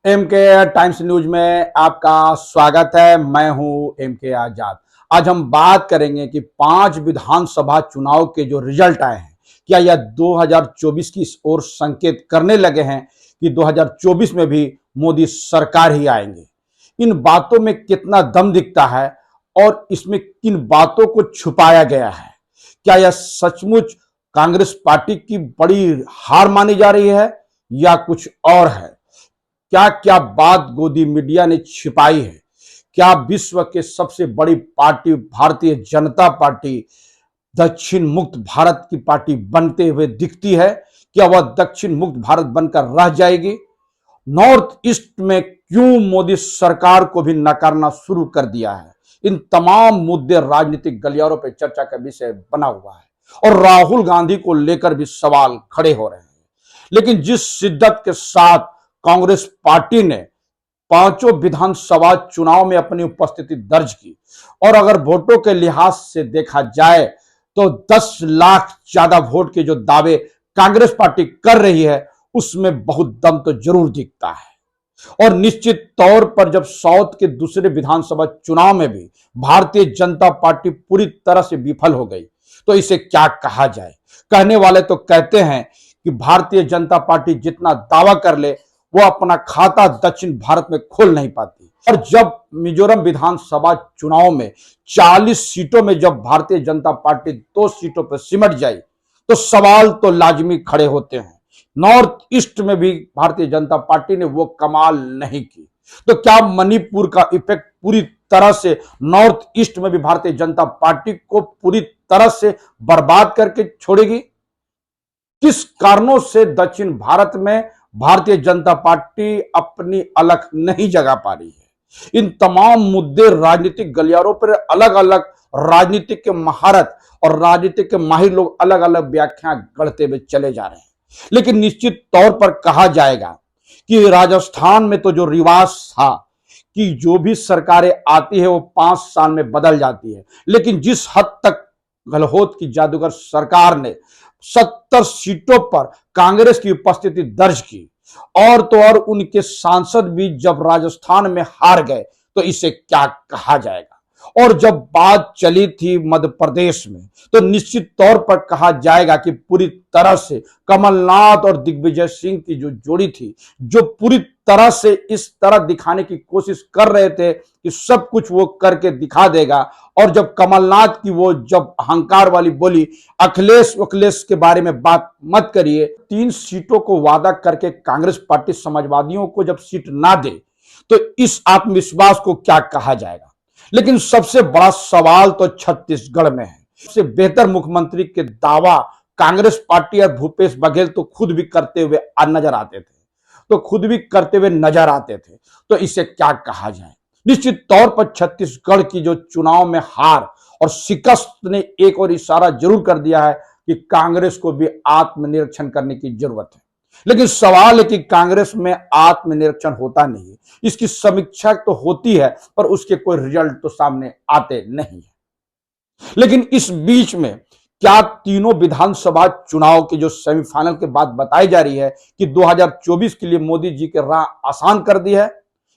M के times news में आपका स्वागत है। मैं हूं एम के आजाद। आज हम बात करेंगे कि 5 विधानसभा चुनाव के जो रिजल्ट आए हैं, क्या यह 2024 की ओर संकेत करने लगे हैं कि 2024 में भी मोदी सरकार ही आएंगे। इन बातों में कितना दम दिखता है और इसमें किन बातों को छुपाया गया है। क्या यह सचमुच कांग्रेस पार्टी की बड़ी हार मानी जा रही है या कुछ और है? क्या क्या बात गोदी मीडिया ने छिपाई है? क्या विश्व के सबसे बड़ी पार्टी भारतीय जनता पार्टी दक्षिण मुक्त भारत की पार्टी बनते हुए दिखती है? क्या वह दक्षिण मुक्त भारत बनकर रह जाएगी? नॉर्थ ईस्ट में क्यों मोदी सरकार को भी नकारना शुरू कर दिया है? इन तमाम मुद्दे राजनीतिक गलियारों पर चर्चा का विषय बना हुआ है और राहुल गांधी को लेकर भी सवाल खड़े हो रहे हैं। लेकिन जिस शिद्दत के साथ कांग्रेस पार्टी ने पांचों विधानसभा चुनाव में अपनी उपस्थिति दर्ज की और अगर वोटों के लिहाज से देखा जाए तो 10 लाख ज्यादा वोट के जो दावे कांग्रेस पार्टी कर रही है उसमें बहुत दम तो जरूर दिखता है। और निश्चित तौर पर जब साउथ के दूसरे विधानसभा चुनाव में भी भारतीय जनता पार्टी पूरी तरह से विफल हो गई तो इसे क्या कहा जाए। कहने वाले तो कहते हैं कि भारतीय जनता पार्टी जितना दावा कर ले वो अपना खाता दक्षिण भारत में खोल नहीं पाती। और जब मिजोरम विधानसभा चुनाव में 40 सीटों में जब भारतीय जनता पार्टी 2 सीटों पर सिमट जाई तो सवाल तो लाजमी खड़े होते हैं। नॉर्थ ईस्ट में भी भारतीय जनता पार्टी ने वो कमाल नहीं की तो क्या मणिपुर का इफेक्ट पूरी तरह से नॉर्थ ईस्ट में भी भारतीय जनता पार्टी को पूरी तरह से बर्बाद करके छोड़ेगी? किस कारणों से दक्षिण भारत में भारतीय जनता पार्टी अपनी अलख नहीं जगा पा रही है? इन तमाम मुद्दे राजनीतिक गलियारों पर अलग अलग राजनीतिक के महारत और राजनीतिक के माहिर लोग अलग अलग व्याख्या गढ़ते हुए चले जा रहे हैं। लेकिन निश्चित तौर पर कहा जाएगा कि राजस्थान में तो जो रिवाज था कि जो भी सरकारें आती है वो 5 साल में बदल जाती है, लेकिन जिस हद तक गहलोत की जादूगर सरकार ने 70 सीटों पर कांग्रेस की उपस्थिति दर्ज की और तो और उनके सांसद भी जब राजस्थान में हार गए तो इसे क्या कहा जाएगा। और जब बात चली थी मध्य प्रदेश में तो निश्चित तौर पर कहा जाएगा कि पूरी तरह से कमलनाथ और दिग्विजय सिंह की जो जोड़ी थी, जो पूरी तरह से इस तरह दिखाने की कोशिश कर रहे थे कि सब कुछ वो करके दिखा देगा। और जब कमलनाथ की वो जब अहंकार वाली बोली अखिलेश के बारे में बात मत करिए, 3 सीटों को वादा करके कांग्रेस पार्टी समाजवादियों को जब सीट ना दे तो इस आत्मविश्वास को क्या कहा जाएगा। लेकिन सबसे बड़ा सवाल तो छत्तीसगढ़ में है। सबसे बेहतर मुख्यमंत्री के दावा कांग्रेस पार्टी और भूपेश बघेल तो खुद भी करते हुए नजर आते थे तो इसे क्या कहा जाए। निश्चित तौर पर छत्तीसगढ़ की जो चुनाव में हार और शिकस्त ने एक और इशारा जरूर कर दिया है कि कांग्रेस को भी आत्मनिरीक्षण करने की जरूरत है। लेकिन सवाल है कि कांग्रेस में आत्मनिरीक्षण होता नहीं है, इसकी समीक्षा तो होती है पर उसके कोई रिजल्ट तो सामने आते नहीं है। लेकिन इस बीच में क्या तीनों विधानसभा चुनाव के जो सेमीफाइनल के बाद बताई जा रही है कि 2024 के लिए मोदी जी की राह आसान कर दी है,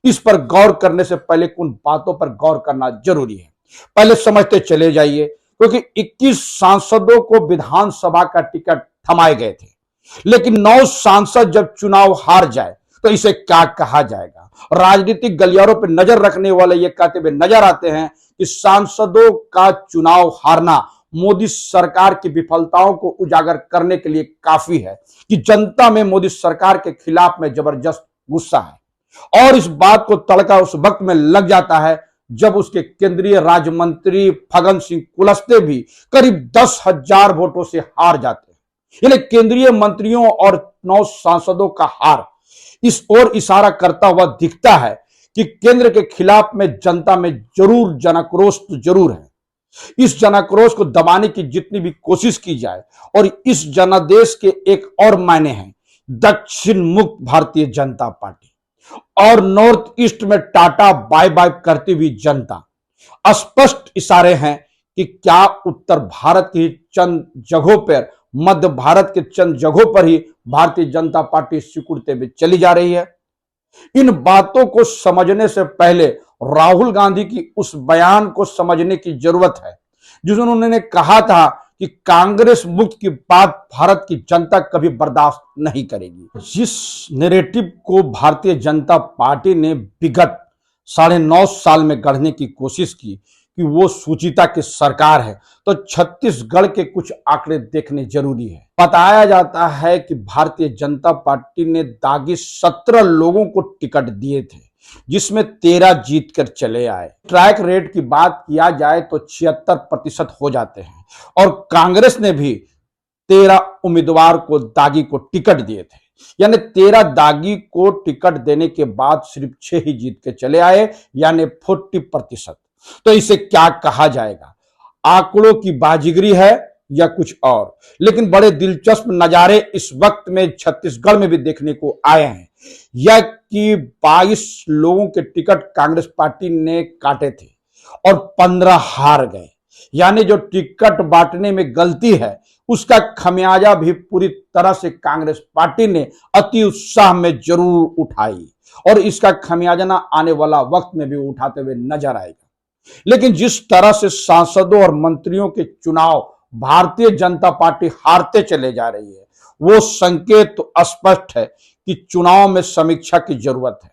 इस पर गौर करने से पहले उन बातों पर गौर करना जरूरी है। पहले समझते चले जाइए, क्योंकि 21 सांसदों को विधानसभा का टिकट थमाए गए थे, लेकिन 9 सांसद जब चुनाव हार जाए तो इसे क्या कहा जाएगा। राजनीतिक गलियारों पर नजर रखने वाले ये कहते हुए नजर आते हैं कि सांसदों का चुनाव हारना मोदी सरकार की विफलताओं को उजागर करने के लिए काफी है कि जनता में मोदी सरकार के खिलाफ में जबरदस्त गुस्सा है। और इस बात को तड़का उस वक्त में लग जाता है जब उसके केंद्रीय राज्य मंत्री फग्गन सिंह कुलस्ते भी करीब 10,000 वोटों से हार जाते हैं। यानी केंद्रीय मंत्रियों और 9 सांसदों का हार इस ओर इशारा करता हुआ दिखता है कि केंद्र के खिलाफ में जनता में जरूर जनाक्रोश तो जरूर है। इस जनाक्रोश को दबाने की जितनी भी कोशिश की जाए, और इस जनादेश के एक और मायने हैं दक्षिण मुक्त भारतीय जनता पार्टी और नॉर्थ ईस्ट में टाटा बाय बाय करती हुई जनता। स्पष्ट इशारे हैं कि क्या उत्तर भारत की चंद जगहों पर, मध्य भारत के चंद जगहों पर ही भारतीय जनता पार्टी सिकुड़ते हुए चली जा रही है। इन बातों को समझने से पहले राहुल गांधी की उस बयान को समझने की जरूरत है जिसमें उन्होंने कहा था कि कांग्रेस मुक्त की बात भारत की जनता कभी बर्दाश्त नहीं करेगी। जिस नैरेटिव को भारतीय जनता पार्टी ने विगत 9.5 साल में गढ़ने की कोशिश की कि वो सुचिता की सरकार है, तो छत्तीसगढ़ के कुछ आंकड़े देखने जरूरी है। बताया जाता है कि भारतीय जनता पार्टी ने दागी 17 लोगों को टिकट दिए थे, जिसमें 13 जीत कर चले आए। ट्रैक रेट की बात किया जाए तो 76% हो जाते हैं और कांग्रेस ने भी 13 उम्मीदवार को दागी को टिकट दिए थे, यानी 13 दागी को टिकट देने के बाद सिर्फ 6 ही जीत के चले आए, यानी 40%। तो इसे क्या कहा जाएगा, आंकड़ों की बाजीगरी है या कुछ और? लेकिन बड़े दिलचस्प नजारे इस वक्त में छत्तीसगढ़ में भी देखने को आए हैं। यह कि 22 लोगों के टिकट कांग्रेस पार्टी ने काटे थे और 15 हार गए, यानी जो टिकट बांटने में गलती है उसका खमियाजा भी पूरी तरह से कांग्रेस पार्टी ने अति उत्साह में जरूर उठाई और इसका खमियाजा ना आने वाला वक्त में भी उठाते हुए नजर आएगा। लेकिन जिस तरह से सांसदों और मंत्रियों के चुनाव भारतीय जनता पार्टी हारते चले जा रही है, वो संकेत तो स्पष्ट है कि चुनाव में समीक्षा की जरूरत है।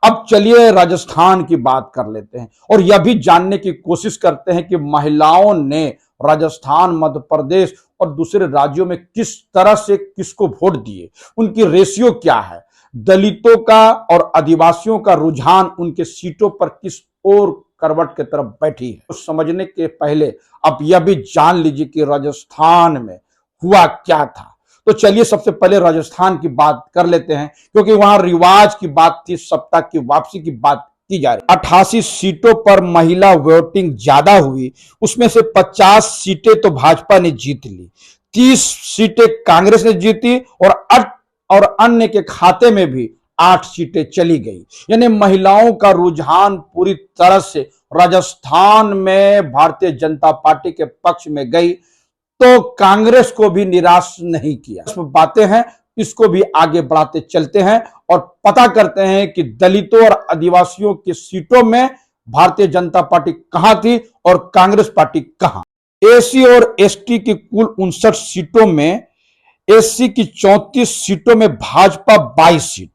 अब चलिए राजस्थान की बात कर लेते हैं और यह भी जानने की कोशिश करते हैं कि महिलाओं ने राजस्थान, मध्य प्रदेश और दूसरे राज्यों में किस तरह से किसको वोट दिए, उनकी रेशियो क्या है, दलितों का और आदिवासियों का रुझान उनके सीटों पर किस ओर करवट की तरफ बैठी है। तो समझने के पहले अब यह भी जान लीजिए कि राजस्थान में हुआ क्या था। तो चलिए सबसे पहले राजस्थान की बात कर लेते हैं, क्योंकि वहां रिवाज की बात थी, सत्ता की वापसी की बात की जा रही। 88 सीटों पर महिला वोटिंग ज्यादा हुई, उसमें से 50 सीटें तो भाजपा ने जीत ली, 30 सीटें कांग्रेस ने जीती और अन्य के खाते में भी 8 सीटें चली गई। यानी महिलाओं का रुझान पूरी तरह से राजस्थान में भारतीय जनता पार्टी के पक्ष में गई, तो कांग्रेस को भी निराश नहीं किया। इसमें बातें हैं, इसको भी आगे बढ़ाते चलते हैं और पता करते हैं कि दलितों और आदिवासियों की सीटों में भारतीय जनता पार्टी कहां थी और कांग्रेस पार्टी कहां। एसी और एसटी की कुल 59 सीटों में एससी की 34 सीटों में भाजपा 22 सीट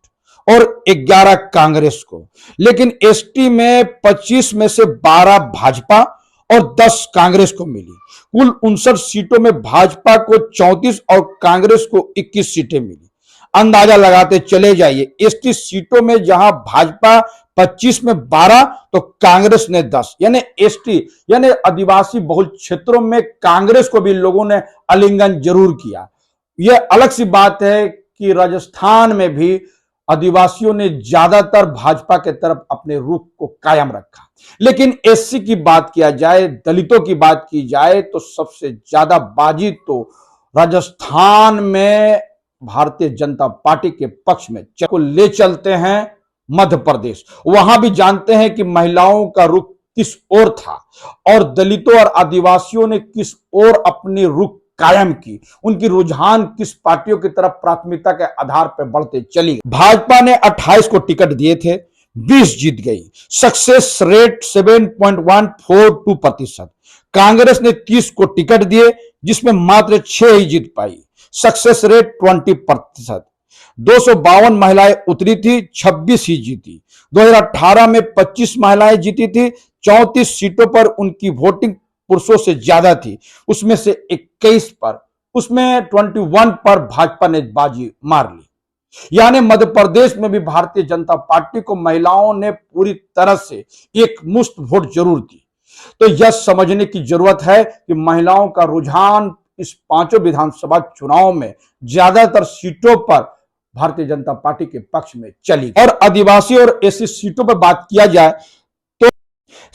और 11 कांग्रेस को, लेकिन एसटी में 25 में से 12 भाजपा और 10 कांग्रेस को मिली। कुल 59 सीटों में भाजपा को 34 और कांग्रेस को 21 सीटें मिली। अंदाजा लगाते चले जाइए, एसटी सीटों में जहां भाजपा 25 में 12 तो कांग्रेस ने 10, यानी एसटी यानी आदिवासी बहुल क्षेत्रों में कांग्रेस को भी लोगों ने आलिंगन जरूर किया। यह अलग सी बात है कि राजस्थान में भी आदिवासियों ने ज्यादातर भाजपा के तरफ अपने रुख को कायम रखा। लेकिन एससी की बात किया जाए, दलितों की बात की जाए, तो सबसे ज्यादा बाजी तो राजस्थान में भारतीय जनता पार्टी के पक्ष में को ले चलते हैं मध्य प्रदेश। वहां भी जानते हैं कि महिलाओं का रुख किस ओर था और दलितों और आदिवासियों ने किस ओर अपनी रुख कायम की, उनकी रुझान किस पार्टियों की तरफ प्राथमिकता के आधार पर बढ़ते चली। भाजपा ने 28 को टिकट दिए थे, 20 जीत गई, सक्सेस रेट 7.142%। कांग्रेस ने 30 को टिकट दिए, जिसमें मात्र 6 ही जीत पाई, सक्सेस रेट 20%। 252 महिलाएं उतरी थी, 26 ही जीती। 2018 में 25 महिलाएं जीती थी, 34 सीटों पर उनकी वोटिंग पुरुषों से ज्यादा थी, उसमें से 21 पर, उसमें 21 पर भाजपा ने बाजी मार ली। यानी मध्य प्रदेश में भी भारतीय जनता पार्टी को महिलाओं ने पूरी तरह से एक मुश्त वोट जरूर दी। तो यह समझने की जरूरत है कि महिलाओं का रुझान इस 5 विधानसभा चुनाव में ज्यादातर सीटों पर भारतीय जनता पार्टी के पक्ष में चली। और आदिवासी और एससी सीटों पर बात किया जाए तो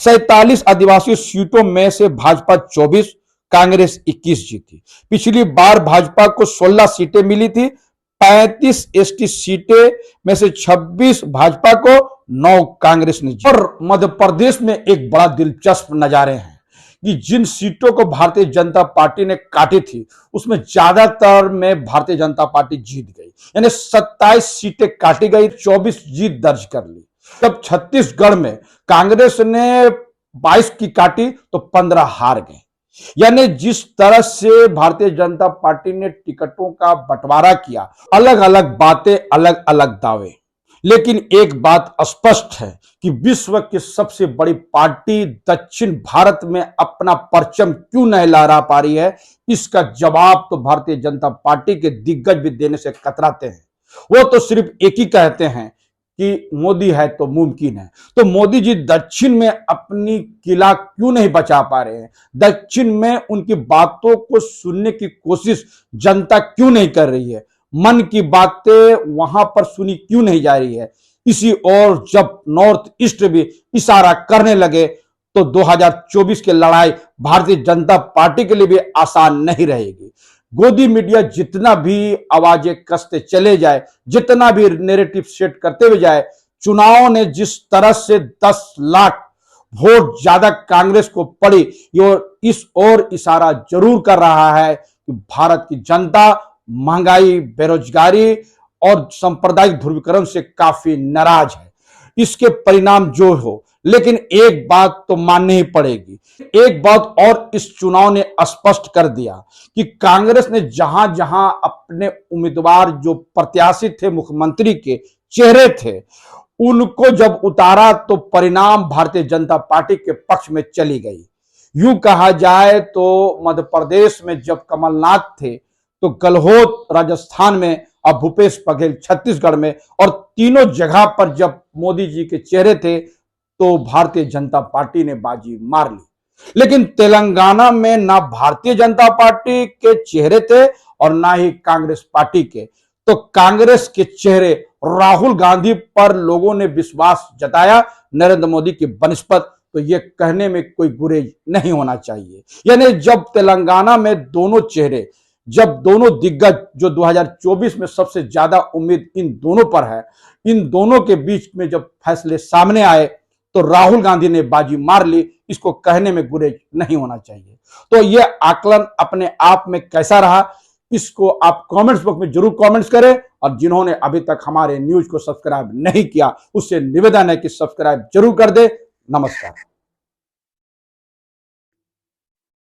47 आदिवासी सीटों में से भाजपा 24, कांग्रेस 21 जीती। पिछली बार भाजपा को 16 सीटें मिली थी, 35 एसटी सीटें में से 26 भाजपा को, 9 कांग्रेस ने जीती। और मध्य प्रदेश में एक बड़ा दिलचस्प नजारे हैं कि जिन सीटों को भारतीय जनता पार्टी ने काटी थी उसमें ज्यादातर में भारतीय जनता पार्टी जीत गई, यानी 27 सीटें काटी गई, 24 जीत दर्ज कर ली। जब छत्तीसगढ़ में कांग्रेस ने 22 की काटी तो 15 हार गए। यानी जिस तरह से भारतीय जनता पार्टी ने टिकटों का बंटवारा किया, अलग अलग बातें, अलग अलग दावे, लेकिन एक बात स्पष्ट है कि विश्व की सबसे बड़ी पार्टी दक्षिण भारत में अपना परचम क्यों नहीं लहरा पा रही है, इसका जवाब तो भारतीय जनता पार्टी के दिग्गज भी देने से कतराते हैं। वो तो सिर्फ एक ही कहते हैं कि मोदी है तो मुमकिन है। तो मोदी जी दक्षिण में अपनी किला क्यों नहीं बचा पा रहे हैं? दक्षिण में उनकी बातों को सुनने की कोशिश जनता क्यों नहीं कर रही है? मन की बातें वहां पर सुनी क्यों नहीं जा रही है? इसी और जब नॉर्थ ईस्ट भी इशारा करने लगे तो 2024 की लड़ाई भारतीय जनता पार्टी के लिए भी आसान नहीं रहेगी। गोदी मीडिया जितना भी आवाजें कसते चले जाए, जितना भी नैरेटिव सेट करते हुए जाए, चुनाव ने जिस तरह से 10 लाख वोट ज्यादा कांग्रेस को पड़ी, इस और इशारा जरूर कर रहा है कि भारत की जनता महंगाई, बेरोजगारी और सांप्रदायिक ध्रुवीकरण से काफी नाराज है। इसके परिणाम जो हो, लेकिन एक बात तो माननी ही पड़ेगी, एक बात और इस चुनाव ने स्पष्ट कर दिया कि कांग्रेस ने जहां जहां अपने उम्मीदवार जो प्रत्याशी थे, मुख्यमंत्री के चेहरे थे, उनको जब उतारा तो परिणाम भारतीय जनता पार्टी के पक्ष में चली गई। यूं कहा जाए तो मध्य प्रदेश में जब कमलनाथ थे तो गहलोत राजस्थान में और भूपेश बघेल छत्तीसगढ़ में, और तीनों जगह पर जब मोदी जी के चेहरे थे तो भारतीय जनता पार्टी ने बाजी मार ली। लेकिन तेलंगाना में ना भारतीय जनता पार्टी के चेहरे थे और ना ही कांग्रेस पार्टी के। तो कांग्रेस के चेहरे राहुल गांधी पर लोगों ने विश्वास जताया नरेंद्र मोदी की बनिस्बत, तो ये कहने में कोई गुरेज नहीं होना चाहिए। यानी जब तेलंगाना में दोनों चेहरे, जब दोनों दिग्गज जो 2024 में सबसे ज्यादा उम्मीद इन दोनों पर है, इन दोनों के बीच में जब फैसले सामने आए तो राहुल गांधी ने बाजी मार ली, इसको कहने में गुरेज नहीं होना चाहिए। तो यह आकलन अपने आप में कैसा रहा, इसको आप कमेंट्स बॉक्स में जरूर कमेंट्स करें, और जिन्होंने अभी तक हमारे न्यूज को सब्सक्राइब नहीं किया उससे निवेदन है कि सब्सक्राइब जरूर कर दे। नमस्कार।